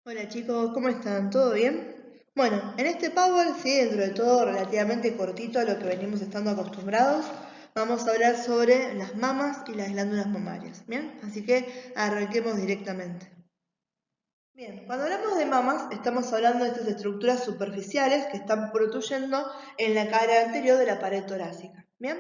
Hola chicos, ¿cómo están? ¿Todo bien? Bueno, en este Power, sí, dentro de todo relativamente cortito a lo que venimos estando acostumbrados, vamos a hablar sobre las mamas y las glándulas mamarias, ¿bien? Así que arranquemos directamente. Bien, cuando hablamos de mamas, estamos hablando de estas estructuras superficiales que están protuyendo en la cara anterior de la pared torácica. Bien,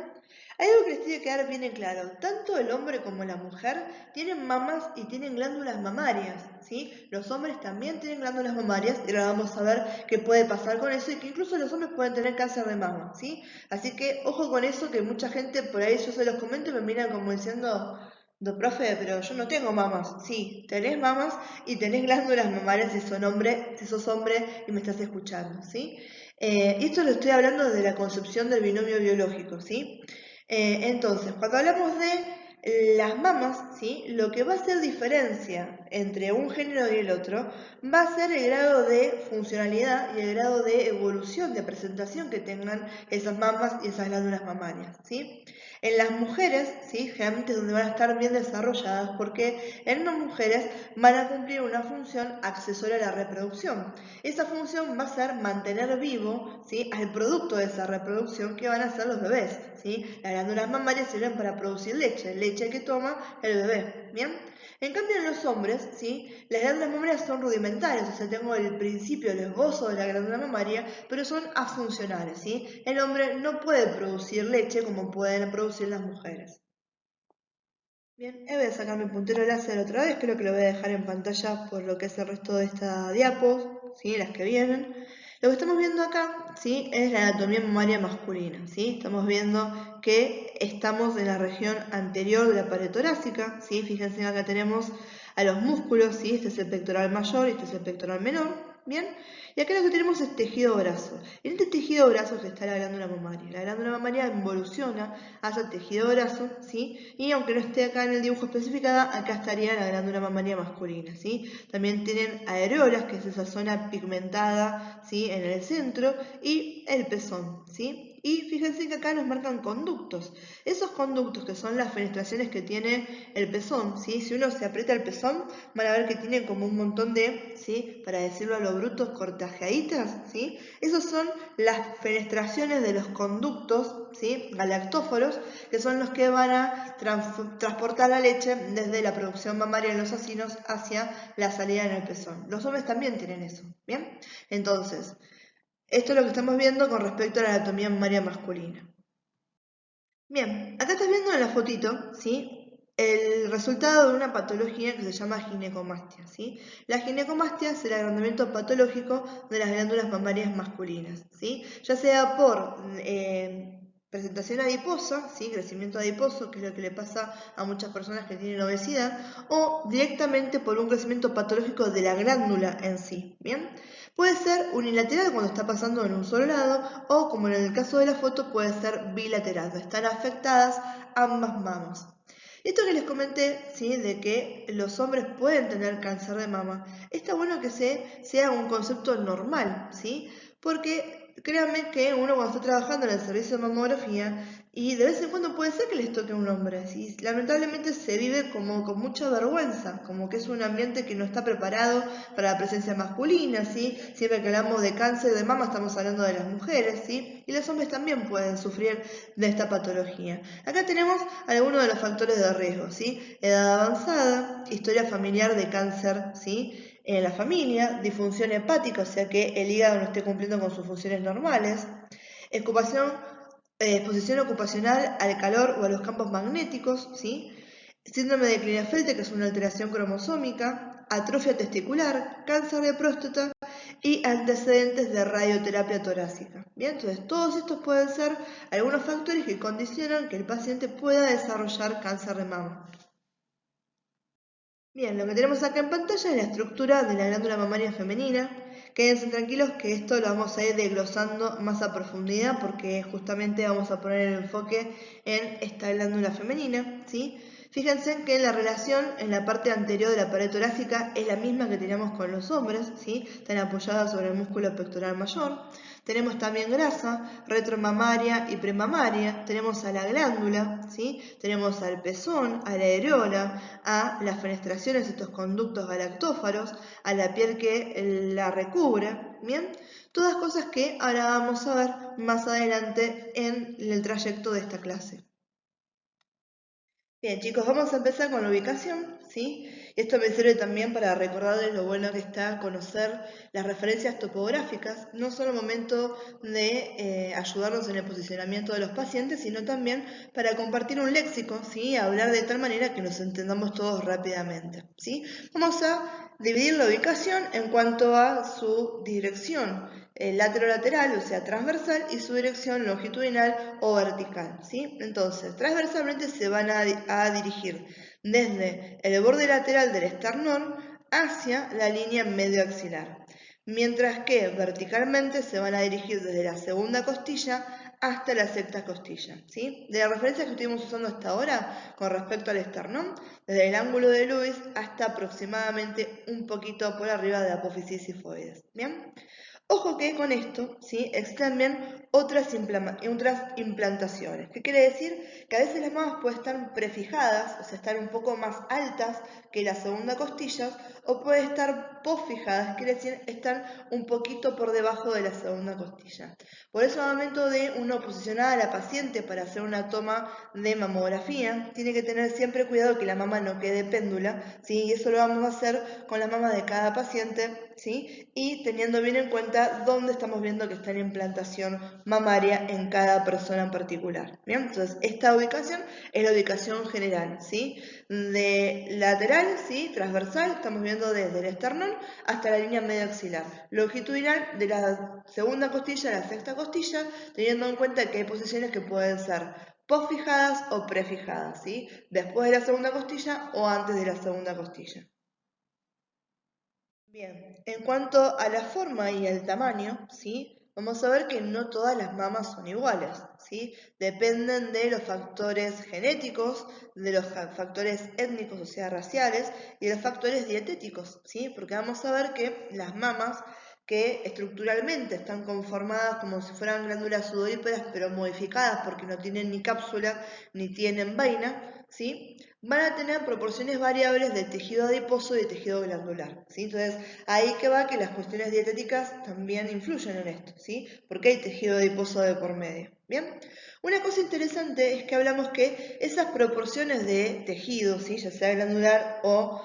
hay algo que les tiene que quedar bien en claro. Tanto el hombre como la mujer tienen mamas y tienen glándulas mamarias, ¿sí? Los hombres también tienen glándulas mamarias y ahora vamos a ver qué puede pasar con eso y que incluso los hombres pueden tener cáncer de mama, ¿sí? Así que ojo con eso, que mucha gente por ahí yo se los comento y me miran como diciendo... Profe, pero yo no tengo mamas. Sí, tenés mamas y tenés glándulas mamarias si sos hombre y me estás escuchando, ¿sí? Esto lo estoy hablando de la concepción del binomio biológico, ¿sí? Entonces, cuando hablamos de las mamas, ¿sí? Lo que va a hacer diferencia entre un género y el otro va a ser el grado de funcionalidad y el grado de evolución, de presentación que tengan esas mamas y esas glándulas mamarias, ¿sí? En las mujeres, ¿sí? Generalmente es donde van a estar bien desarrolladas porque en las mujeres van a cumplir una función accesoria a la reproducción. Esa función va a ser mantener vivo, ¿sí? Al producto de esa reproducción que van a ser los bebés, ¿sí? Las glándulas mamarias sirven para producir leche, leche que toma el bebé, ¿bien? En cambio en los hombres, ¿sí? Las glándulas mamarias son rudimentarias, o sea, tengo el principio, el esbozo de la glándula mamaria, pero son afuncionales, ¿sí? El hombre no puede producir leche como pueden producir las mujeres. Bien, voy a sacar mi puntero láser otra vez, creo que lo voy a dejar en pantalla por lo que es el resto de esta diapo, ¿sí? Las que vienen. Lo que estamos viendo acá, ¿sí? Es la anatomía mamaria masculina, ¿sí? Estamos viendo que estamos en la región anterior de la pared torácica, ¿sí? Fíjense que acá tenemos a los músculos, ¿sí? Este es el pectoral mayor y este es el pectoral menor, ¿bien? Y acá lo que tenemos es tejido brazo. En este tejido brazo está la glándula mamaria. La glándula mamaria involuciona hacia el tejido brazo, ¿sí? Y aunque no esté acá en el dibujo especificada, acá estaría la glándula mamaria masculina, ¿sí? También tienen areolas, que es esa zona pigmentada, ¿sí? En el centro, y el pezón, ¿sí? Y fíjense que acá nos marcan conductos. Esos conductos que son las fenestraciones que tiene el pezón, ¿sí? Si uno se aprieta el pezón, van a ver que tiene como un montón de, ¿sí? Para decirlo a lo bruto, cortajeaditas, ¿sí? Esos son las fenestraciones de los conductos, ¿sí? Galactóforos, que son los que van a transportar la leche desde la producción mamaria en los acinos hacia la salida en el pezón. Los hombres también tienen eso, ¿bien? Entonces, esto es lo que estamos viendo con respecto a la anatomía mamaria masculina. Bien, acá estás viendo en la fotito, ¿sí? El resultado de una patología que se llama ginecomastia, ¿sí? La ginecomastia es el agrandamiento patológico de las glándulas mamarias masculinas, ¿sí? Ya sea por presentación adiposa, ¿sí? Crecimiento adiposo, que es lo que le pasa a muchas personas que tienen obesidad, o directamente por un crecimiento patológico de la glándula en sí, ¿bien? Puede ser unilateral cuando está pasando en un solo lado o, como en el caso de la foto, puede ser bilateral, donde están afectadas ambas mamas. Esto que les comenté, ¿sí? De que los hombres pueden tener cáncer de mama, está bueno que sea un concepto normal, ¿sí? Porque créanme que uno cuando está trabajando en el servicio de mamografía y de vez en cuando puede ser que les toque a un hombre, ¿sí? Lamentablemente se vive como con mucha vergüenza, como que es un ambiente que no está preparado para la presencia masculina, ¿sí? Siempre que hablamos de cáncer de mama estamos hablando de las mujeres, ¿sí? Y los hombres también pueden sufrir de esta patología. Acá tenemos algunos de los factores de riesgo, ¿sí? Edad avanzada, historia familiar de cáncer, ¿sí? En la familia, disfunción hepática, o sea que el hígado no esté cumpliendo con sus funciones normales, ocupación, exposición ocupacional al calor o a los campos magnéticos, ¿sí? Síndrome de Klinefelter, que es una alteración cromosómica, atrofia testicular, cáncer de próstata y antecedentes de radioterapia torácica. Bien, entonces todos estos pueden ser algunos factores que condicionan que el paciente pueda desarrollar cáncer de mama. Bien, lo que tenemos acá en pantalla es la estructura de la glándula mamaria femenina. Quédense tranquilos que esto lo vamos a ir desglosando más a profundidad porque justamente vamos a poner el enfoque en esta glándula femenina, ¿sí? Fíjense que la relación en la parte anterior de la pared torácica es la misma que teníamos con los hombres, ¿sí? Están apoyadas sobre el músculo pectoral mayor. Tenemos también grasa retromamaria y premamaria, tenemos a la glándula, ¿sí? Tenemos al pezón, a la areola, a las fenestraciones, estos conductos galactófaros, a la piel que la recubre, ¿bien? Todas cosas que ahora vamos a ver más adelante en el trayecto de esta clase. Bien, chicos, vamos a empezar con la ubicación, ¿sí? Esto me sirve también para recordarles lo bueno que está conocer las referencias topográficas, no solo al momento de ayudarnos en el posicionamiento de los pacientes, sino también para compartir un léxico, ¿sí? Hablar de tal manera que nos entendamos todos rápidamente, ¿sí? Vamos a dividir la ubicación en cuanto a su dirección lateral, o sea, transversal, y su dirección longitudinal o vertical, ¿sí? Entonces, transversalmente se van a dirigir desde el borde lateral del esternón hacia la línea medioaxilar, mientras que verticalmente se van a dirigir desde la segunda costilla hasta la sexta costilla, ¿sí? De la referencia que estuvimos usando hasta ahora con respecto al esternón, desde el ángulo de Lewis hasta aproximadamente un poquito por arriba de la apófisis sifoides, ¿bien? Ojo que con esto, ¿sí? Existen también otras implantaciones. ¿Qué quiere decir? Que a veces las mamas pueden estar prefijadas, o sea, estar un poco más altas que la segunda costilla, o puede estar posfijadas, quiere decir estar un poquito por debajo de la segunda costilla. Por eso al momento de uno posicionar a la paciente para hacer una toma de mamografía, tiene que tener siempre cuidado que la mama no quede péndula, ¿sí? Y eso lo vamos a hacer con la mama de cada paciente, ¿sí? Y teniendo bien en cuenta dónde estamos viendo que está la implantación mamaria en cada persona en particular, ¿bien? Entonces, esta ubicación es la ubicación general, ¿sí? De lateral, ¿sí? Transversal, estamos viendo desde el esternón hasta la línea medioaxilar. Longitudinal, de la segunda costilla a la sexta costilla, teniendo en cuenta que hay posiciones que pueden ser posfijadas o prefijadas, ¿sí? Después de la segunda costilla o antes de la segunda costilla. Bien, en cuanto a la forma y el tamaño, ¿sí? Vamos a ver que no todas las mamas son iguales, ¿sí? Dependen de los factores genéticos, de los factores étnicos, o sea, raciales, y de los factores dietéticos, ¿sí? Porque vamos a ver que las mamas que estructuralmente están conformadas como si fueran glándulas sudoríparas, pero modificadas porque no tienen ni cápsula ni tienen vaina, ¿sí? Van a tener proporciones variables de tejido adiposo y de tejido glandular, ¿sí? Entonces, ahí que va que las cuestiones dietéticas también influyen en esto, ¿sí? Porque hay tejido adiposo de por medio, ¿bien? Una cosa interesante es que hablamos que esas proporciones de tejido, ¿sí? Ya sea glandular o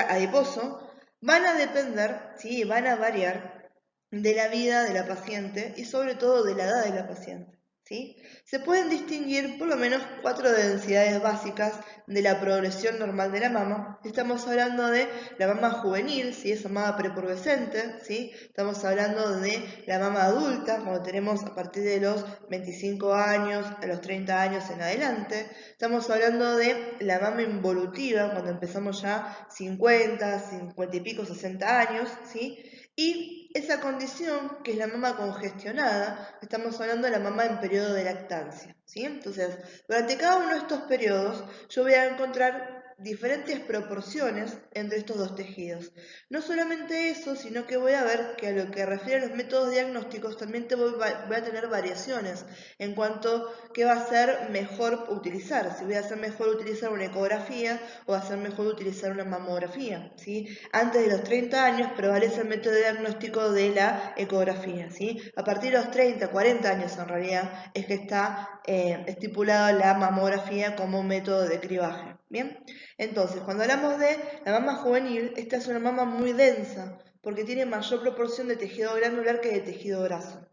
adiposo, van a depender, ¿sí? Van a variar de la vida de la paciente y sobre todo de la edad de la paciente, ¿sí? Se pueden distinguir por lo menos 4 densidades básicas de la progresión normal de la mama. Estamos hablando de la mama juvenil, ¿sí? Esa mama prepubescente, ¿sí? Estamos hablando de la mama adulta, cuando tenemos a partir de los 25 años a los 30 años en adelante. Estamos hablando de la mama involutiva, cuando empezamos ya 50, 50 y pico, 60 años, ¿sí? Y esa condición, que es la mama congestionada, estamos hablando de la mama en periodo de lactancia, ¿sí? Entonces, durante cada uno de estos periodos, yo voy a encontrar diferentes proporciones entre estos dos tejidos. No solamente eso, sino que voy a ver que a lo que refiere a los métodos diagnósticos también voy a tener variaciones en cuanto a qué va a ser mejor utilizar. Si voy a hacer mejor utilizar una ecografía o va a ser mejor utilizar una mamografía, ¿sí? Antes de los 30 años prevalece el método diagnóstico de la ecografía, ¿sí? A partir de los 30, 40 años en realidad es que está estipulada la mamografía como método de cribaje, ¿bien? Entonces, cuando hablamos de la mama juvenil, esta es una mama muy densa porque tiene mayor proporción de tejido glandular que de tejido graso.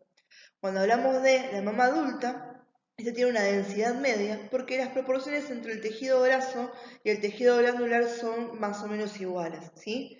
Cuando hablamos de la mama adulta, esta tiene una densidad media porque las proporciones entre el tejido graso y el tejido glandular son más o menos iguales, ¿sí?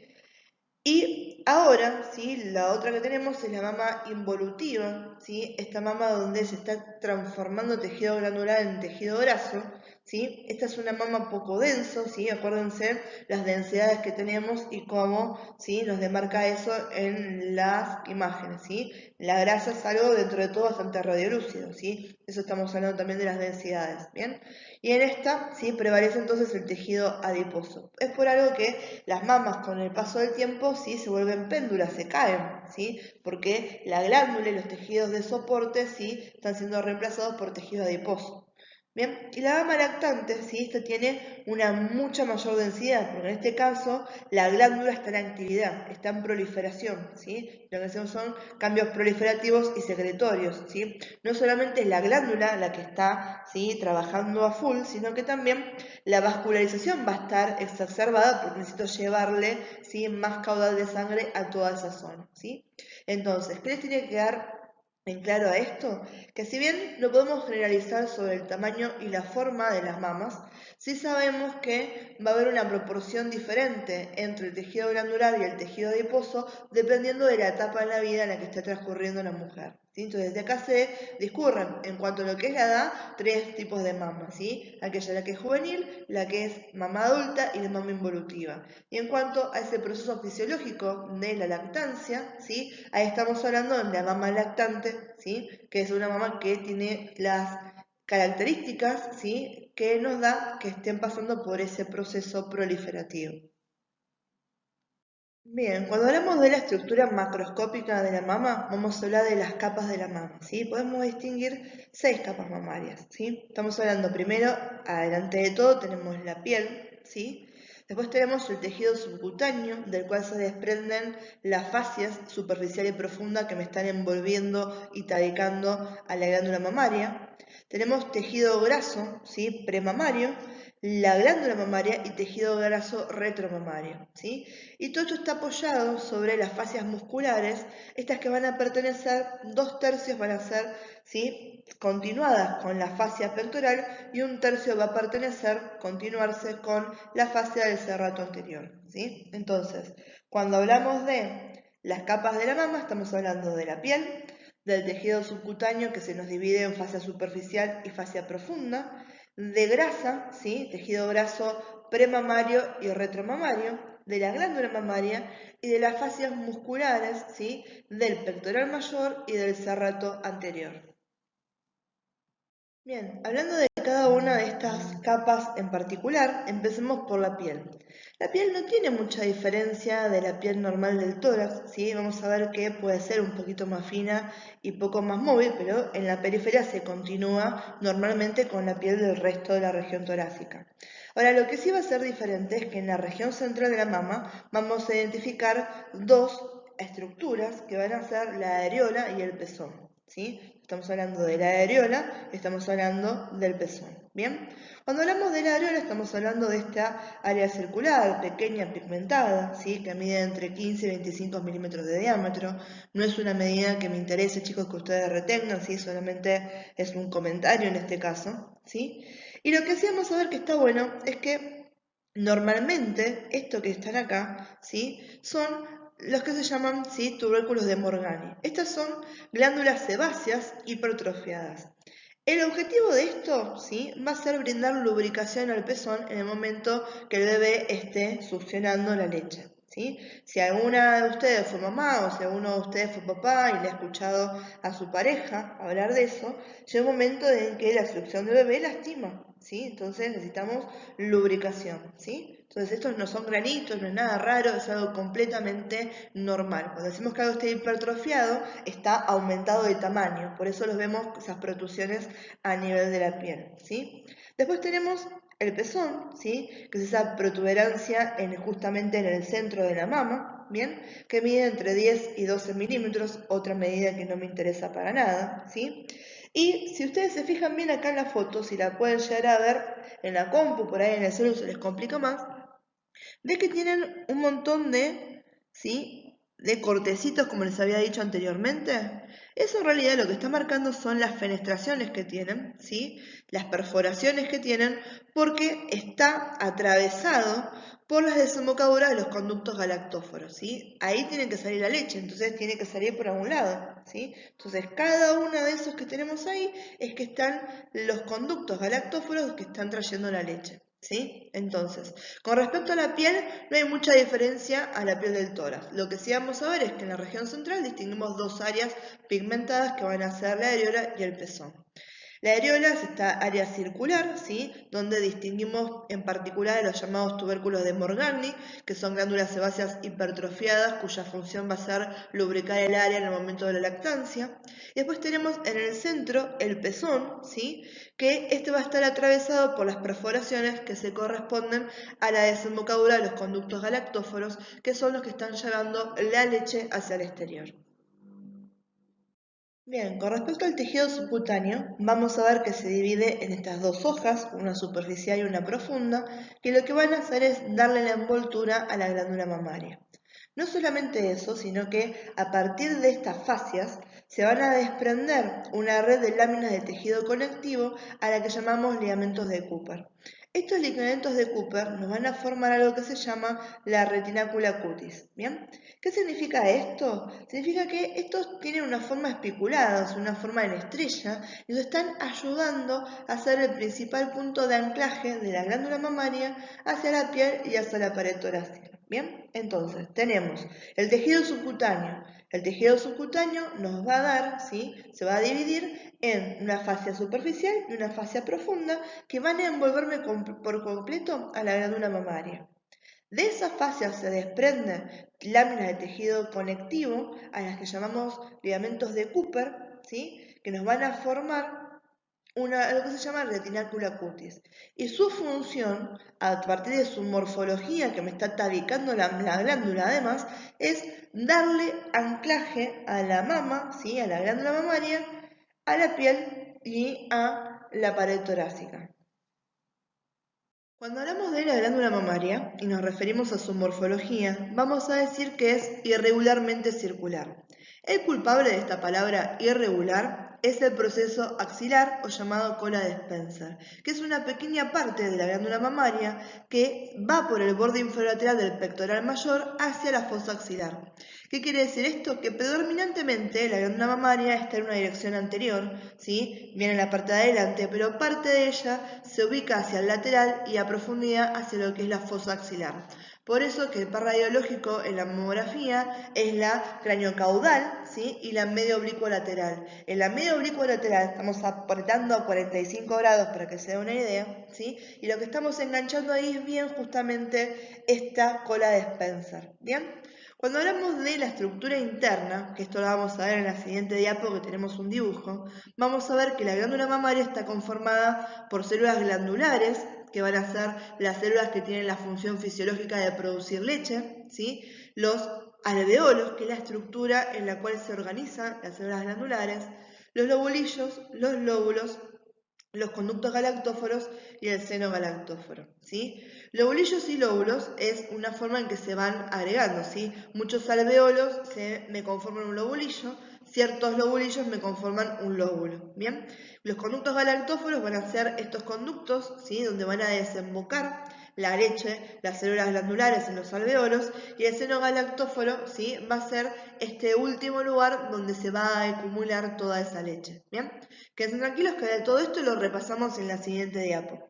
Y ahora, ¿sí? La otra que tenemos es la mama involutiva, ¿sí? Esta mama donde se está transformando tejido glandular en tejido graso, ¿sí? Esta es una mama poco denso, ¿sí? Acuérdense las densidades que tenemos y cómo, ¿sí? Nos demarca eso en las imágenes, ¿sí? La grasa es algo dentro de todo bastante radiolúcido, ¿sí? Eso estamos hablando también de las densidades, ¿bien? Y en esta, ¿sí? Prevalece entonces el tejido adiposo. Es por algo que las mamas con el paso del tiempo, ¿sí? Se vuelven péndulas, se caen, ¿sí? Porque la glándula y los tejidos de soporte, ¿sí? Están siendo reemplazados por tejido adiposo. Bien, y la gama lactante, ¿sí? Esta tiene una mucha mayor densidad, porque en este caso la glándula está en actividad, está en proliferación, ¿sí? Lo que hacemos son cambios proliferativos y secretorios, ¿sí? No solamente es la glándula la que está, ¿sí? Trabajando a full, sino que también la vascularización va a estar exacerbada porque necesito llevarle, ¿sí? Más caudal de sangre a toda esa zona, ¿sí? Entonces, ¿qué les tiene que dar en claro a esto? Que si bien no podemos generalizar sobre el tamaño y la forma de las mamas, sí sabemos que va a haber una proporción diferente entre el tejido glandular y el tejido adiposo dependiendo de la etapa en la vida en la que esté transcurriendo la mujer, ¿sí? Entonces de acá se discurren en cuanto a lo que es la edad tres tipos de mamas, ¿sí? Aquella la que es juvenil, la que es mama adulta y la mama involutiva. Y en cuanto a ese proceso fisiológico de la lactancia, ¿sí? Ahí estamos hablando de la mama lactante, ¿sí? Que es una mama que tiene las características, ¿sí? Que nos da que estén pasando por ese proceso proliferativo. Bien, cuando hablamos de la estructura macroscópica de la mama, vamos a hablar de las capas de la mama, ¿sí? Podemos distinguir 6 capas mamarias, ¿sí? Estamos hablando primero, adelante de todo, tenemos la piel, ¿sí? Después tenemos el tejido subcutáneo, del cual se desprenden las fascias superficial y profunda que me están envolviendo y tabiquando a la glándula mamaria. Tenemos tejido graso, ¿sí? Premamario, la glándula mamaria y tejido graso retromamario, ¿sí? Y todo esto está apoyado sobre las fascias musculares, estas que van a pertenecer, 2/3 van a ser, ¿sí? Continuadas con la fascia pectoral y 1/3 va a pertenecer, continuarse con la fascia del serrato anterior, ¿sí? Entonces, cuando hablamos de las capas de la mama, estamos hablando de la piel, del tejido subcutáneo que se nos divide en fascia superficial y fascia profunda, de grasa, ¿sí? Tejido graso premamario y retromamario, de la glándula mamaria y de las fascias musculares, ¿sí? Del pectoral mayor y del serrato anterior. Bien, hablando de cada una de estas capas en particular, empecemos por la piel. La piel no tiene mucha diferencia de la piel normal del tórax, ¿sí? Vamos a ver que puede ser un poquito más fina y poco más móvil, pero en la periferia se continúa normalmente con la piel del resto de la región torácica. Ahora, lo que sí va a ser diferente es que en la región central de la mama vamos a identificar dos estructuras que van a ser la areola y el pezón, ¿sí? Estamos hablando de la areola, estamos hablando del pezón, ¿bien? Cuando hablamos de la areola estamos hablando de esta área circular, pequeña, pigmentada, ¿sí? Que mide entre 15 y 25 milímetros de diámetro. No es una medida que me interese, chicos, que ustedes retengan, ¿sí? Solamente es un comentario en este caso, ¿sí? Y lo que sí vamos a ver que está bueno es que normalmente esto que están acá, ¿sí? Son los que se llaman, ¿sí? Tubérculos de Morgani. Estas son glándulas sebáceas hipertrofiadas. El objetivo de esto, ¿sí? Va a ser brindar lubricación al pezón en el momento que el bebé esté succionando la leche, ¿sí? Si alguna de ustedes fue mamá o si alguno de ustedes fue papá y le ha escuchado a su pareja hablar de eso, llega un momento en que la succión del bebé lastima, ¿sí? Entonces necesitamos lubricación, ¿sí? Entonces estos no son granitos, no es nada raro, es algo completamente normal. Cuando decimos que algo está hipertrofiado, está aumentado de tamaño, por eso los vemos esas protrusiones a nivel de la piel, ¿sí? Después tenemos el pezón, ¿sí? Que es esa protuberancia justamente en el centro de la mama, ¿bien? Que mide entre 10 y 12 milímetros, otra medida que no me interesa para nada, ¿sí? Y si ustedes se fijan bien acá en la foto, si la pueden llegar a ver en la compu, por ahí en el celular se les complica más, ves que tienen un montón de, ¿sí? de cortecitos, como les había dicho anteriormente, eso en realidad lo que está marcando son las fenestraciones que tienen, ¿sí? Las perforaciones que tienen, porque está atravesado por las desembocaduras de los conductos galactóforos, ¿sí? Ahí tiene que salir la leche, entonces tiene que salir por algún lado, ¿sí? Entonces cada uno de esos que tenemos ahí es que están los conductos galactóforos que están trayendo la leche, ¿sí? Entonces, con respecto a la piel, no hay mucha diferencia a la piel del tórax. Lo que sí vamos a ver es que en la región central distinguimos dos áreas pigmentadas que van a ser la areola y el pezón. La areola es esta área circular, ¿sí? Donde distinguimos en particular los llamados tubérculos de Morgagni, que son glándulas sebáceas hipertrofiadas cuya función va a ser lubricar el área en el momento de la lactancia. Y después tenemos en el centro el pezón, ¿sí? Que este va a estar atravesado por las perforaciones que se corresponden a la desembocadura de los conductos galactóforos, que son los que están llevando la leche hacia el exterior. Bien, con respecto al tejido subcutáneo, vamos a ver que se divide en estas dos hojas, una superficial y una profunda, que lo que van a hacer es darle la envoltura a la glándula mamaria. No solamente eso, sino que a partir de estas fascias se van a desprender una red de láminas de tejido conectivo a la que llamamos ligamentos de Cooper. Estos ligamentos de Cooper nos van a formar algo que se llama la retinácula cutis. ¿Bien? ¿Qué significa esto? Significa que estos tienen una forma espiculada, una forma en estrella, y nos están ayudando a ser el principal punto de anclaje de la glándula mamaria hacia la piel y hacia la pared torácica. ¿Bien? Entonces, tenemos el tejido subcutáneo. El tejido subcutáneo nos va a dar, ¿sí? Se va a dividir en una fascia superficial y una fascia profunda que van a envolverme por completo a la glándula mamaria. De esa fascia se desprenden láminas de tejido conectivo a las que llamamos ligamentos de Cooper, ¿sí? Que nos van a formar lo que se llama retinácula cutis. Y su función, a partir de su morfología que me está tabicando la glándula además, es darle anclaje a la mama, ¿sí? A la glándula mamaria, a la piel y a la pared torácica. Cuando hablamos de la glándula mamaria y nos referimos a su morfología, vamos a decir que es irregularmente circular. El culpable de esta palabra irregular es el proceso axilar o llamado cola de Spencer, que es una pequeña parte de la glándula mamaria que va por el borde inferior del pectoral mayor hacia la fosa axilar. ¿Qué quiere decir esto? Que predominantemente la glándula mamaria está en una dirección anterior, ¿sí? Viene en la parte de adelante, pero parte de ella se ubica hacia el lateral y a profundidad hacia lo que es la fosa axilar. Por eso que el par radiológico en la mamografía es la craniocaudal, ¿sí? Y la medio oblicuo lateral. En la medio oblicuo lateral estamos apretando a 45 grados para que se dé una idea, ¿sí? Y lo que estamos enganchando ahí es bien justamente esta cola de Spencer, ¿bien? Cuando hablamos de la estructura interna, que esto lo vamos a ver en la siguiente diapo que tenemos un dibujo, vamos a ver que la glándula mamaria está conformada por células glandulares, que van a ser las células que tienen la función fisiológica de producir leche, ¿sí? Los alveolos, que es la estructura en la cual se organizan las células glandulares, los lobulillos, los lóbulos, los conductos galactóforos y el seno galactóforo, ¿sí? Lobulillos y lóbulos es una forma en que se van agregando, ¿sí? Muchos alveolos me conforman un lobulillo, ciertos lobulillos me conforman un lóbulo, ¿bien? Los conductos galactóforos van a ser estos conductos, ¿sí? Donde van a desembocar la leche, las células glandulares en los alveolos, y el seno galactóforo, ¿sí? Va a ser este último lugar donde se va a acumular toda esa leche, ¿bien? Quédense tranquilos que de todo esto lo repasamos en la siguiente diapo.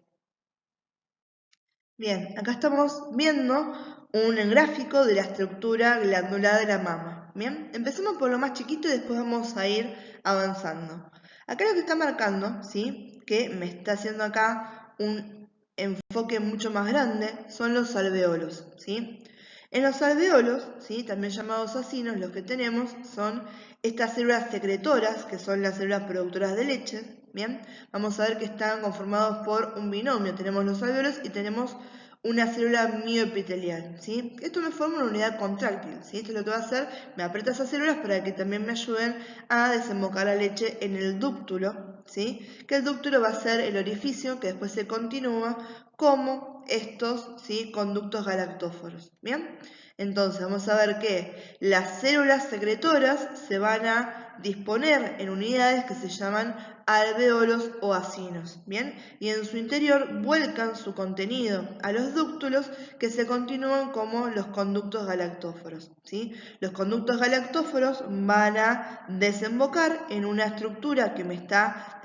Bien, acá estamos viendo un gráfico de la estructura glandular de la mama. Bien, empecemos por lo más chiquito y después vamos a ir avanzando. Acá lo que está marcando, ¿sí? Que me está haciendo acá un enfoque mucho más grande, son los alveolos, ¿sí? En los alveolos, ¿sí? También llamados acinos, lo que tenemos son estas células secretoras, que son las células productoras de leche, ¿bien? Vamos a ver que están conformados por un binomio. Tenemos los alveolos y tenemos una célula mioepitelial, ¿sí? Esto me forma una unidad contráctil, ¿sí? Esto es lo que va a hacer, me aprieta esas células para que también me ayuden a desembocar la leche en el dúctulo, ¿sí? Que el dúctulo va a ser el orificio que después se continúa como estos, ¿sí?, conductos galactóforos. ¿Bien? Entonces vamos a ver que las células secretoras se van a disponer en unidades que se llaman alvéolos o acinos, ¿bien? Y en su interior vuelcan su contenido a los dúctulos que se continúan como los conductos galactóforos, ¿sí? Los conductos galactóforos van a desembocar en una estructura que me está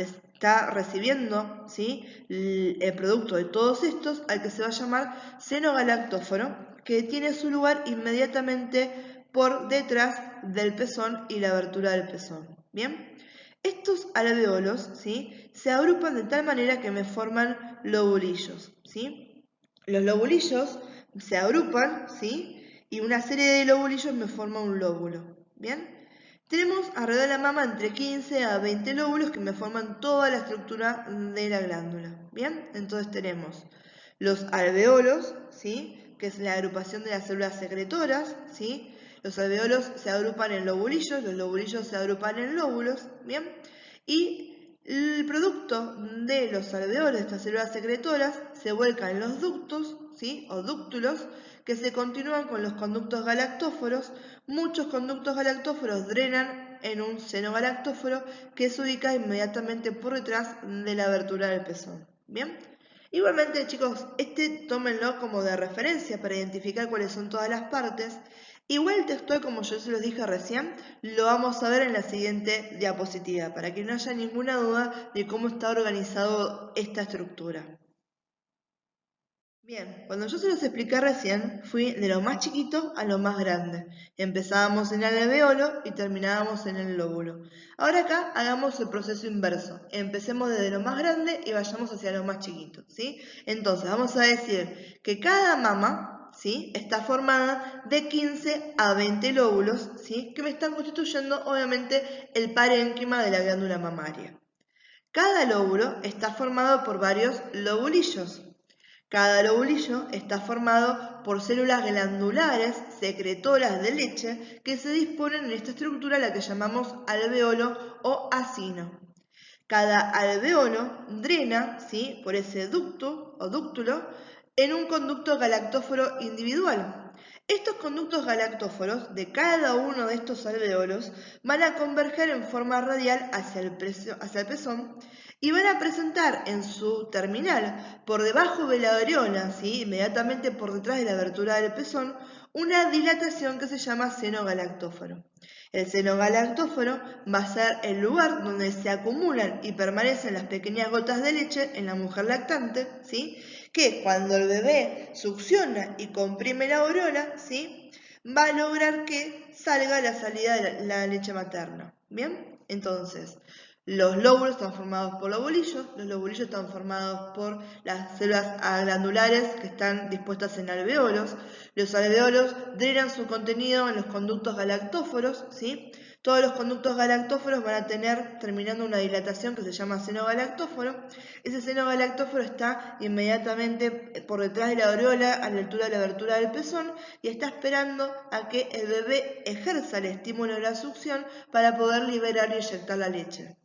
recibiendo, ¿sí?, el producto de todos estos, al que se va a llamar seno galactóforo, que tiene su lugar inmediatamente por detrás del pezón y la abertura del pezón. ¿Bien? Estos alvéolos, ¿sí?, se agrupan de tal manera que me forman lobulillos, ¿sí? Los lobulillos se agrupan, ¿sí?, y una serie de lobulillos me forma un lóbulo. ¿Bien? Tenemos alrededor de la mama entre 15 a 20 lóbulos que me forman toda la estructura de la glándula. ¿Bien? Entonces tenemos los alvéolos, ¿sí?, que es la agrupación de las células secretoras, ¿sí? Los alvéolos se agrupan en lobulillos, los lobulillos se agrupan en lóbulos, ¿bien? Y el producto de los alvéolos de estas células secretoras se vuelca en los ductos, ¿sí?, o dúctulos, que se continúan con los conductos galactóforos. Muchos conductos galactóforos drenan en un seno galactóforo que se ubica inmediatamente por detrás de la abertura del pezón. ¿Bien? Igualmente, chicos, tómenlo como de referencia para identificar cuáles son todas las partes. Igual el textual, como yo se los dije recién, lo vamos a ver en la siguiente diapositiva, para que no haya ninguna duda de cómo está organizado esta estructura. Bien, cuando yo se los expliqué recién, fui de lo más chiquito a lo más grande. Empezábamos en el alvéolo y terminábamos en el lóbulo. Ahora acá hagamos el proceso inverso. Empecemos desde lo más grande y vayamos hacia lo más chiquito, ¿sí? Entonces vamos a decir que cada mama, ¿sí?, está formada de 15 a 20 lóbulos, ¿sí?, que me están constituyendo obviamente el parénquima de la glándula mamaria. Cada lóbulo está formado por varios lobulillos. Cada lobulillo está formado por células glandulares secretoras de leche que se disponen en esta estructura a la que llamamos alvéolo o acino. Cada alvéolo drena, ¿sí?, por ese ducto o dúctulo en un conducto galactóforo individual. Estos conductos galactóforos de cada uno de estos alvéolos van a converger en forma radial hacia el pezón y van a presentar en su terminal, por debajo de la areola, ¿sí?, inmediatamente por detrás de la abertura del pezón, una dilatación que se llama seno galactóforo. El seno galactóforo va a ser el lugar donde se acumulan y permanecen las pequeñas gotas de leche en la mujer lactante, ¿sí?, que cuando el bebé succiona y comprime la areola, ¿sí?, va a lograr que salga la salida de la leche materna. ¿Bien? Entonces, los lóbulos están formados por lobulillos, los lobulillos están formados por las células glandulares que están dispuestas en alvéolos. Los alvéolos drenan su contenido en los conductos galactóforos, ¿sí? Todos los conductos galactóforos van a tener terminando una dilatación que se llama seno galactóforo. Ese seno galactóforo está inmediatamente por detrás de la areola, a la altura de la abertura del pezón, y está esperando a que el bebé ejerza el estímulo de la succión para poder liberar y inyectar la leche.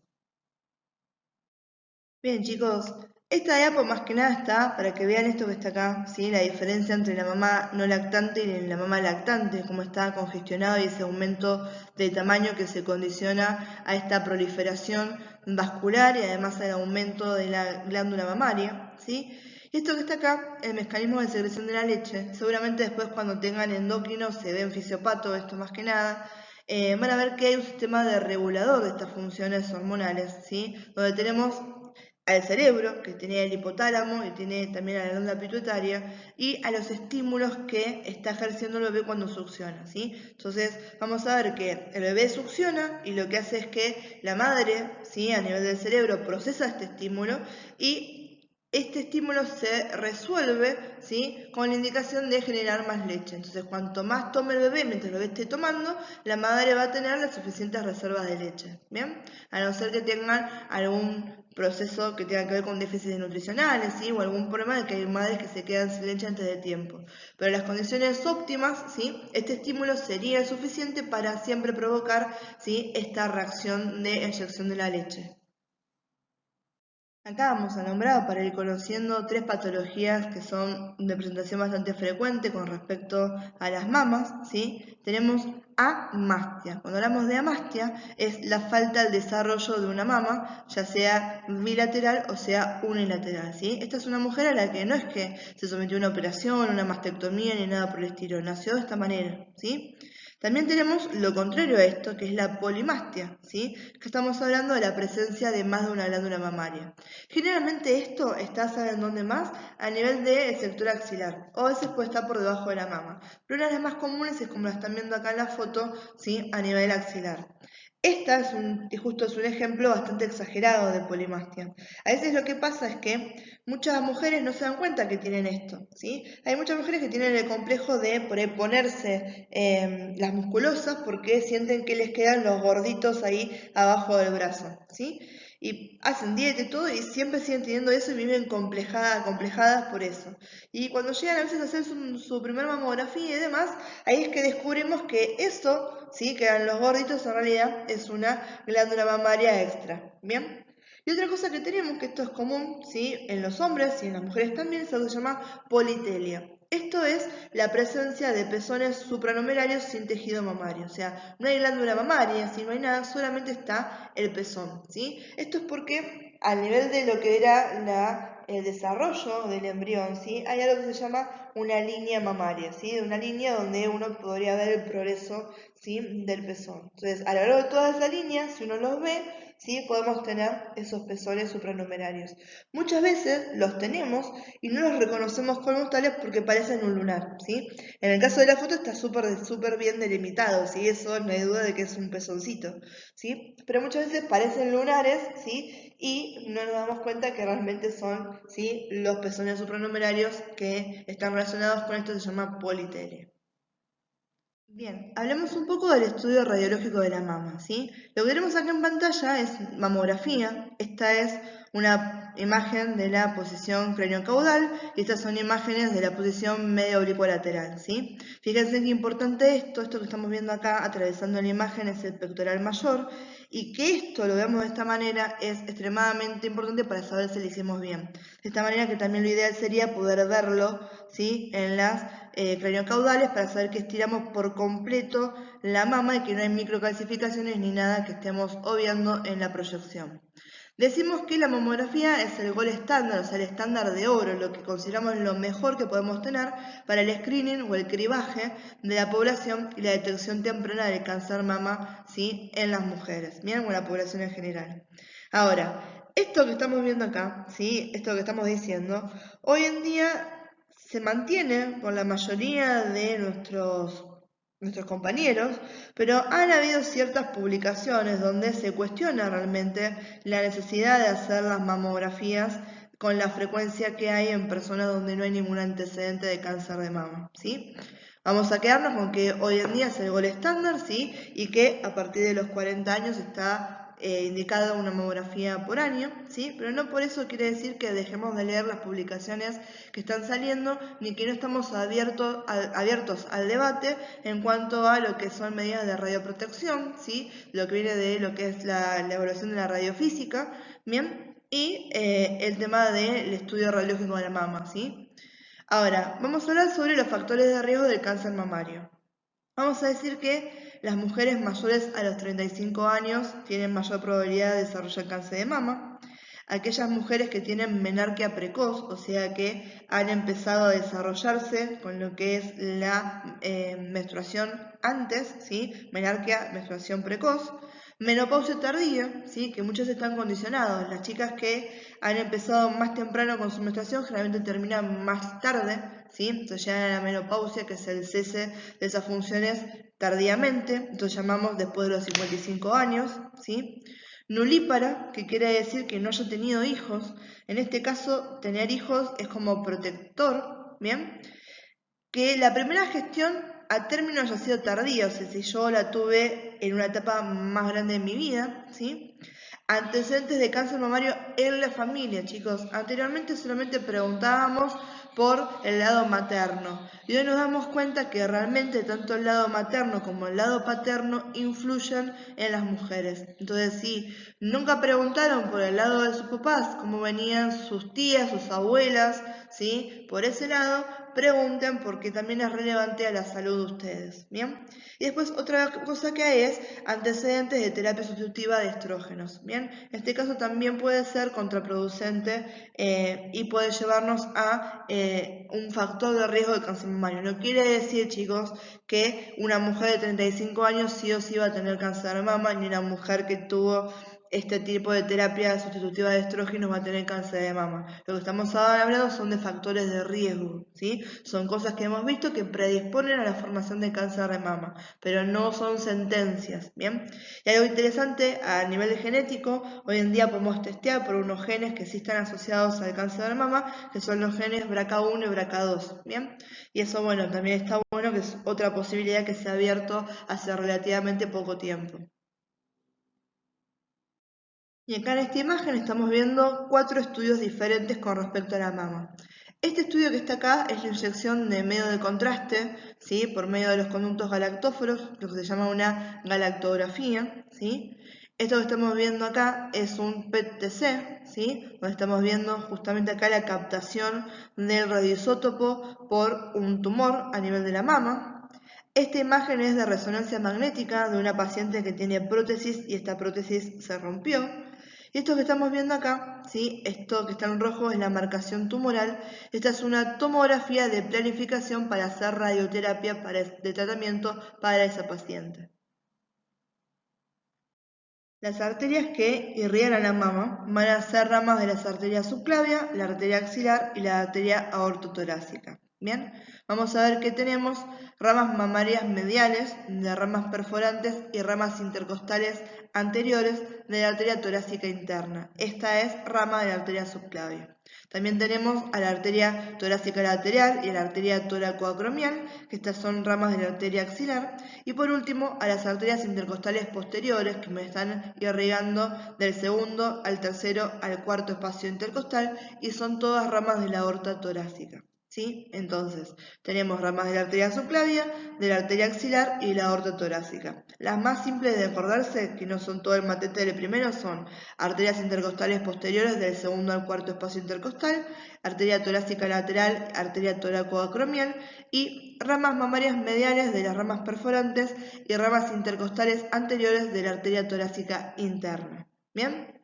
Bien, chicos, esta diapo más que nada está para que vean esto que está acá, ¿sí?, la diferencia entre la mamá no lactante y la mamá lactante, cómo está congestionado y ese aumento de tamaño que se condiciona a esta proliferación vascular y además al aumento de la glándula mamaria, ¿sí? Y esto que está acá, el mecanismo de secreción de la leche, seguramente después cuando tengan endocrino se ve en fisiopato, esto más que nada, van a ver que hay un sistema de regulador de estas funciones hormonales, ¿sí?, donde tenemos al cerebro, que tiene el hipotálamo y tiene también a la glándula pituitaria, y a los estímulos que está ejerciendo el bebé cuando succiona, ¿sí? Entonces vamos a ver que el bebé succiona y lo que hace es que la madre, ¿sí?, a nivel del cerebro procesa este estímulo y este estímulo se resuelve, ¿sí?, con la indicación de generar más leche. Entonces, cuanto más tome el bebé mientras el bebé esté tomando, la madre va a tener las suficientes reservas de leche, ¿bien? A no ser que tengan algún proceso que tenga que ver con déficits nutricionales, ¿sí?, o algún problema de que hay madres que se quedan sin leche antes de tiempo. Pero en las condiciones óptimas, ¿sí?, este estímulo sería suficiente para siempre provocar, ¿sí?, esta reacción de eyección de la leche. Acá vamos a nombrar para ir conociendo 3 patologías que son de presentación bastante frecuente con respecto a las mamas, ¿sí? Tenemos amastia. Cuando hablamos de amastia es la falta del desarrollo de una mama, ya sea bilateral o sea unilateral, ¿sí? Esta es una mujer a la que no es que se sometió a una operación, una mastectomía ni nada por el estilo, nació de esta manera, ¿sí? También tenemos lo contrario a esto, que es la polimastia, ¿sí? Que estamos hablando de la presencia de más de una glándula mamaria. Generalmente esto está, ¿saben dónde más? A nivel del sector axilar, o a veces puede estar por debajo de la mama. Pero una de las más comunes es como la están viendo acá en la foto, ¿sí? A nivel axilar. Esta justo es un ejemplo bastante exagerado de polimastia. A veces lo que pasa es que muchas mujeres no se dan cuenta que tienen esto, ¿sí? Hay muchas mujeres que tienen el complejo de ponerse las musculosas porque sienten que les quedan los gorditos ahí abajo del brazo, ¿sí? Y hacen dieta y todo y siempre siguen teniendo eso y viven complejadas por eso. Y cuando llegan a veces a hacer su primera mamografía y demás, ahí es que descubrimos que eso, ¿sí? Que eran los gorditos, en realidad es una glándula mamaria extra, ¿bien? Y otra cosa que tenemos, que esto es común, ¿sí? En los hombres y en las mujeres también, es algo que se llama politelia. Esto es la presencia de pezones supranumerarios sin tejido mamario, o sea, no hay glándula mamaria, si no hay nada, solamente está el pezón, ¿sí? Esto es porque a nivel de lo que era el desarrollo del embrión, ¿sí? Hay algo que se llama una línea mamaria, ¿sí? Una línea donde uno podría ver el progreso, ¿sí? Del pezón. Entonces, a lo largo de toda esa línea, si uno los ve, ¿sí? Podemos tener esos pezones supranumerarios. Muchas veces los tenemos y no los reconocemos como tales porque parecen un lunar, ¿sí? En el caso de la foto está súper bien delimitado, ¿sí? Eso no hay duda de que es un pezoncito, ¿sí? Pero muchas veces parecen lunares, ¿sí? Y no nos damos cuenta que realmente son, ¿sí? Los pezones supranumerarios que están relacionados con esto, se llama politelia. Bien, hablemos un poco del estudio radiológico de la mama, ¿sí? Lo que tenemos acá en pantalla es mamografía. Esta es una imagen de la posición craneocaudal y estas son imágenes de la posición medio oblicuo lateral, ¿sí? Fíjense qué importante esto que estamos viendo acá atravesando la imagen es el pectoral mayor y que esto lo veamos de esta manera es extremadamente importante para saber si lo hicimos bien. De esta manera que también lo ideal sería poder verlo, ¿sí? En las craneocaudales para saber que estiramos por completo la mama y que no hay microcalcificaciones ni nada que estemos obviando en la proyección. Decimos que la mamografía es el gold estándar, o sea, el estándar de oro, lo que consideramos lo mejor que podemos tener para el screening o el cribaje de la población y la detección temprana del cáncer mama, ¿sí? En las mujeres, bien, o en la población en general. Ahora, esto que estamos viendo acá, ¿sí? Esto que estamos diciendo, hoy en día se mantiene por la mayoría de nuestros compañeros, pero han habido ciertas publicaciones donde se cuestiona realmente la necesidad de hacer las mamografías con la frecuencia que hay en personas donde no hay ningún antecedente de cáncer de mama, ¿sí? Vamos a quedarnos con que hoy en día es el gold estándar, ¿sí? Y que a partir de los 40 años está indicada una mamografía por año, ¿sí? Pero no por eso quiere decir que dejemos de leer las publicaciones que están saliendo, ni que no estamos abiertos al debate en cuanto a lo que son medidas de radioprotección, ¿sí? Lo que viene de lo que es la evaluación de la radiofísica, ¿bien? Y el tema del estudio radiológico de la mama, ¿sí? Ahora, vamos a hablar sobre los factores de riesgo del cáncer mamario. Vamos a decir que las mujeres mayores a los 35 años tienen mayor probabilidad de desarrollar cáncer de mama. Aquellas mujeres que tienen menarquia precoz, o sea que han empezado a desarrollarse con lo que es la menstruación antes, ¿sí? Menarquia, menstruación precoz. Menopausia tardía, ¿sí? Que muchos están condicionados. Las chicas que han empezado más temprano con su menstruación generalmente terminan más tarde, ¿sí? Entonces llegan a la menopausia, que es el cese de esas funciones tardíamente, entonces llamamos después de los 55 años, ¿sí? Nulípara, que quiere decir que no haya tenido hijos. En este caso, tener hijos es como protector, ¿bien? Que la primera gestión a término haya sido tardía, o sea, si yo la tuve en una etapa más grande de mi vida, ¿sí? Antecedentes de cáncer mamario en la familia, chicos. Anteriormente solamente preguntábamos por el lado materno. Y hoy nos damos cuenta que realmente tanto el lado materno como el lado paterno influyen en las mujeres. Entonces, si nunca preguntaron por el lado de sus papás, cómo venían sus tías, sus abuelas, ¿sí? Por ese lado, pregunten porque también es relevante a la salud de ustedes, ¿bien? Y después otra cosa que hay es antecedentes de terapia sustitutiva de estrógenos, ¿bien? En este caso también puede ser contraproducente y puede llevarnos a un factor de riesgo de cáncer mamario. No quiere decir, chicos, que una mujer de 35 años sí o sí va a tener cáncer de mama, ni una mujer que tuvo este tipo de terapia sustitutiva de estrógenos va a tener cáncer de mama. Lo que estamos hablando son de factores de riesgo, ¿sí? Son cosas que hemos visto que predisponen a la formación de cáncer de mama, pero no son sentencias, ¿bien? Y algo interesante a nivel genético, hoy en día podemos testear por unos genes que sí están asociados al cáncer de mama, que son los genes BRCA1 y BRCA2, ¿bien? Y eso, bueno, también está bueno, que es otra posibilidad que se ha abierto hace relativamente poco tiempo. Y acá en esta imagen estamos viendo 4 estudios diferentes con respecto a la mama. Este estudio que está acá es la inyección de medio de contraste, ¿sí? Por medio de los conductos galactóforos, lo que se llama una galactografía, ¿sí? Esto que estamos viendo acá es un PET-TC, ¿sí? Donde estamos viendo justamente acá la captación del radioisótopo por un tumor a nivel de la mama. Esta imagen es de resonancia magnética de una paciente que tiene prótesis y esta prótesis se rompió. Y esto que estamos viendo acá, ¿sí? Esto que está en rojo es la marcación tumoral. Esta es una tomografía de planificación para hacer radioterapia de tratamiento para esa paciente. Las arterias que irrigan a la mama van a ser ramas de las arterias subclavia, la arteria axilar y la arteria aortotorácica. Bien, vamos a ver que tenemos ramas mamarias mediales de ramas perforantes y ramas intercostales anteriores de la arteria torácica interna. Esta es rama de la arteria subclavia. También tenemos a la arteria torácica lateral y a la arteria toracoacromial, que estas son ramas de la arteria axilar. Y por último, a las arterias intercostales posteriores, que me están irrigando del segundo al tercero al cuarto espacio intercostal, y son todas ramas de la aorta torácica. ¿Sí? Entonces, tenemos ramas de la arteria subclavia, de la arteria axilar y de la aorta torácica. Las más simples de acordarse, que no son todo el matete del primero, son arterias intercostales posteriores del segundo al cuarto espacio intercostal, arteria torácica lateral, arteria toracoacromial y ramas mamarias mediales de las ramas perforantes y ramas intercostales anteriores de la arteria torácica interna. ¿Bien?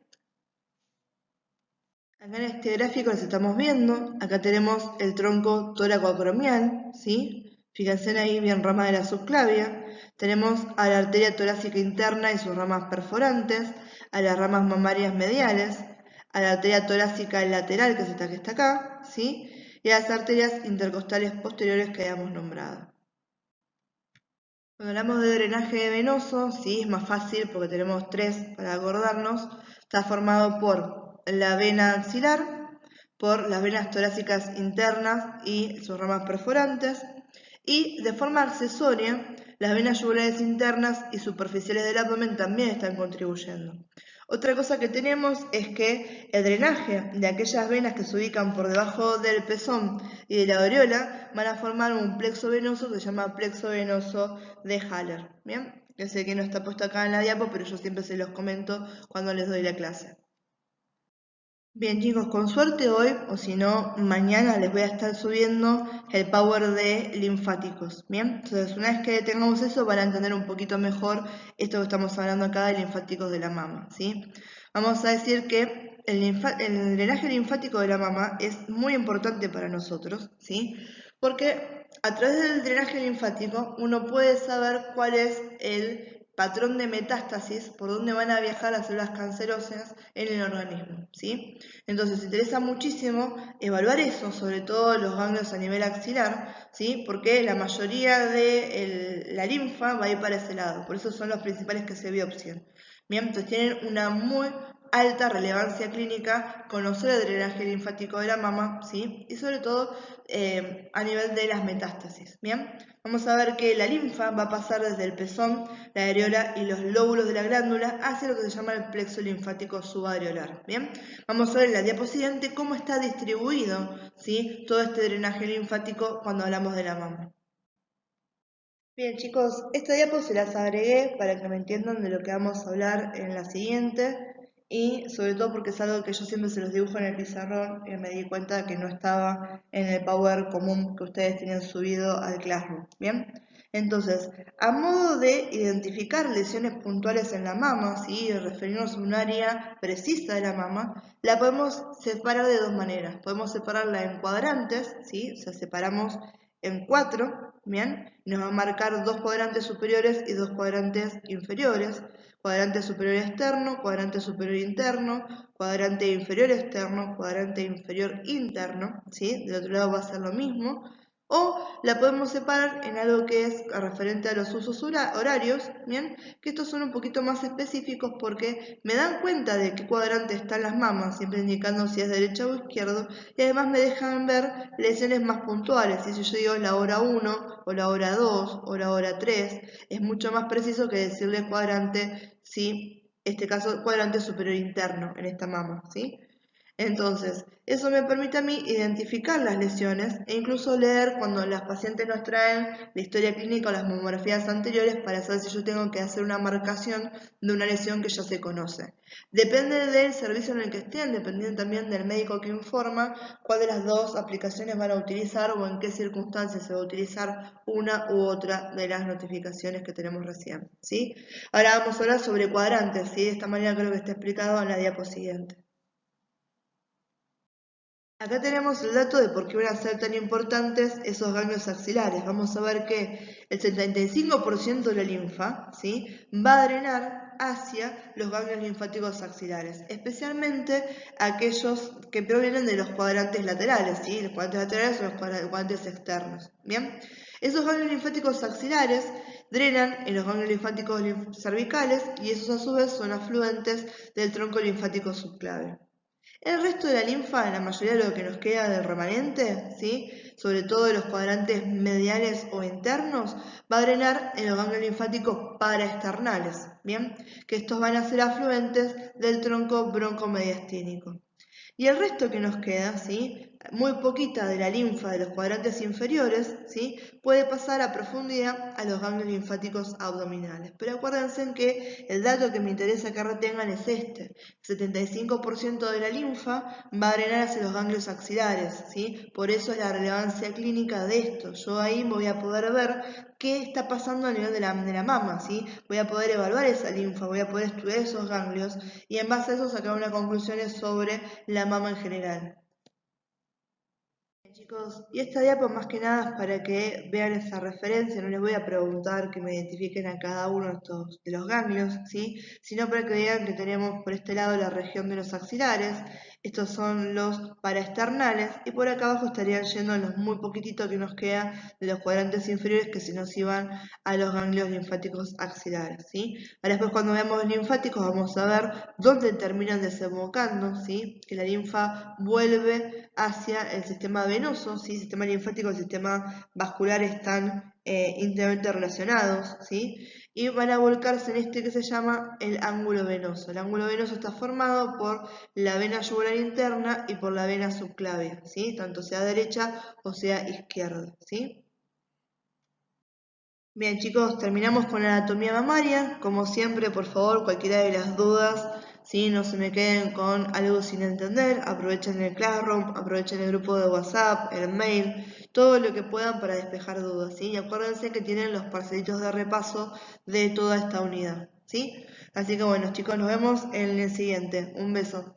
Acá en este gráfico les estamos viendo, acá tenemos el tronco toracoacromial, ¿sí? Fíjense ahí bien rama de la subclavia. Tenemos a la arteria torácica interna y sus ramas perforantes, a las ramas mamarias mediales, a la arteria torácica lateral, que es esta que está acá, ¿sí? Y a las arterias intercostales posteriores que habíamos nombrado. Cuando hablamos de drenaje venoso, sí, es más fácil porque tenemos 3 para acordarnos. Está formado por la vena axilar, por las venas torácicas internas y sus ramas perforantes, y de forma accesoria, las venas yugulares internas y superficiales del abdomen también están contribuyendo. Otra cosa que tenemos es que el drenaje de aquellas venas que se ubican por debajo del pezón y de la aureola van a formar un plexo venoso que se llama plexo venoso de Haller. ¿Bien? Yo sé que no está puesto acá en la diapo, pero yo siempre se los comento cuando les doy la clase. Bien chicos, con suerte hoy, o si no, mañana les voy a estar subiendo el power de linfáticos, ¿bien? Entonces, una vez que tengamos eso, van a entender un poquito mejor esto que estamos hablando acá de linfáticos de la mama, ¿sí? Vamos a decir que el drenaje linfático de la mama es muy importante para nosotros, ¿sí? Porque a través del drenaje linfático uno puede saber cuál es el patrón de metástasis, por dónde van a viajar las células cancerosas en el organismo, ¿sí? Entonces, interesa muchísimo evaluar eso, sobre todo los ganglios a nivel axilar, ¿sí? Porque la mayoría de la linfa va a ir para ese lado, por eso son los principales que se biopsian. Bien, entonces tienen una muy alta relevancia clínica conocer el drenaje linfático de la mama, ¿sí? Y sobre todo a nivel de las metástasis, ¿bien? Vamos a ver que la linfa va a pasar desde el pezón, la areola y los lóbulos de la glándula hacia lo que se llama el plexo linfático subareolar, ¿bien? Vamos a ver en la diapositiva siguiente cómo está distribuido, ¿sí? Todo este drenaje linfático cuando hablamos de la mama. Bien chicos, esta diapo se las agregué para que me entiendan de lo que vamos a hablar en la siguiente y sobre todo porque es algo que yo siempre se los dibujo en el pizarrón y me di cuenta que no estaba en el Power común que ustedes tenían subido al Classroom, ¿bien? Entonces, a modo de identificar lesiones puntuales en la mama, ¿sí? Y referirnos a un área precisa de la mama, la podemos separar de dos maneras. Podemos separarla en cuadrantes, ¿sí? O sea, separamos en 4, ¿bien? Y nos va a marcar dos cuadrantes superiores y dos cuadrantes inferiores. Cuadrante superior externo, cuadrante superior interno, cuadrante inferior externo, cuadrante inferior interno, ¿sí? Del otro lado va a ser lo mismo. O la podemos separar en algo que es referente a los usos horarios, ¿bien? Que estos son un poquito más específicos porque me dan cuenta de qué cuadrante están las mamas, siempre indicando si es derecha o izquierdo, y además me dejan ver lesiones más puntuales. Y si yo digo la hora 1, o la hora 2, o la hora 3, es mucho más preciso que decirle cuadrante, ¿sí? Este caso, cuadrante superior interno en esta mama, ¿sí? Entonces, eso me permite a mí identificar las lesiones e incluso leer cuando las pacientes nos traen la historia clínica o las mamografías anteriores para saber si yo tengo que hacer una marcación de una lesión que ya se conoce. Depende del servicio en el que estén, dependiendo también del médico que informa cuál de las dos aplicaciones van a utilizar o en qué circunstancias se va a utilizar una u otra de las notificaciones que tenemos recién, ¿sí? Ahora vamos a hablar sobre cuadrantes, ¿sí? De esta manera creo que está explicado en la diapositiva siguiente. Acá tenemos el dato de por qué van a ser tan importantes esos ganglios axilares. Vamos a ver que el 75% de la linfa, ¿sí? Va a drenar hacia los ganglios linfáticos axilares, especialmente aquellos que provienen de los cuadrantes laterales, ¿sí? Los cuadrantes laterales son los cuadrantes externos, ¿bien? Esos ganglios linfáticos axilares drenan en los ganglios linfáticos cervicales y esos a su vez son afluentes del tronco linfático subclavio. El resto de la linfa, la mayoría de lo que nos queda del remanente, ¿sí? Sobre todo de los cuadrantes mediales o internos, va a drenar en los ganglios linfáticos paraesternales, ¿bien? Que estos van a ser afluentes del tronco broncomediastínico. Y el resto que nos queda, ¿sí? Muy poquita de la linfa de los cuadrantes inferiores, ¿sí? Puede pasar a profundidad a los ganglios linfáticos abdominales. Pero acuérdense que el dato que me interesa que retengan es este. 75% de la linfa va a drenar hacia los ganglios axilares, ¿sí? Por eso es la relevancia clínica de esto. Yo ahí voy a poder ver qué está pasando a nivel de la mama, ¿sí? Voy a poder evaluar esa linfa, voy a poder estudiar esos ganglios y en base a eso sacar unas conclusiones sobre la mama en general. Bien, chicos, y esta diapo más que nada es para que vean esa referencia, no les voy a preguntar que me identifiquen a cada uno de los ganglios, ¿sí? Sino para que vean que tenemos por este lado la región de los axilares, estos son los paraesternales y por acá abajo estarían yendo los muy poquititos que nos queda de los cuadrantes inferiores que se nos iban a los ganglios linfáticos axilares, ¿sí? Ahora después cuando veamos los linfáticos vamos a ver dónde terminan desembocando, ¿sí? Que la linfa vuelve hacia el sistema venoso, ¿sí? El sistema linfático y el sistema vascular están íntimamente relacionados, ¿sí? Y van a volcarse en este que se llama el ángulo venoso. El ángulo venoso está formado por la vena yugular interna y por la vena subclavia, ¿sí? Tanto sea derecha o sea izquierda, ¿sí? Bien chicos, terminamos con la anatomía mamaria. Como siempre, por favor, cualquiera de las dudas, ¿sí? No se me queden con algo sin entender. Aprovechen el Classroom, aprovechen el grupo de WhatsApp, el mail, todo lo que puedan para despejar dudas, ¿sí? Y acuérdense que tienen los parcelitos de repaso de toda esta unidad, ¿sí? Así que bueno chicos, nos vemos en el siguiente. Un beso.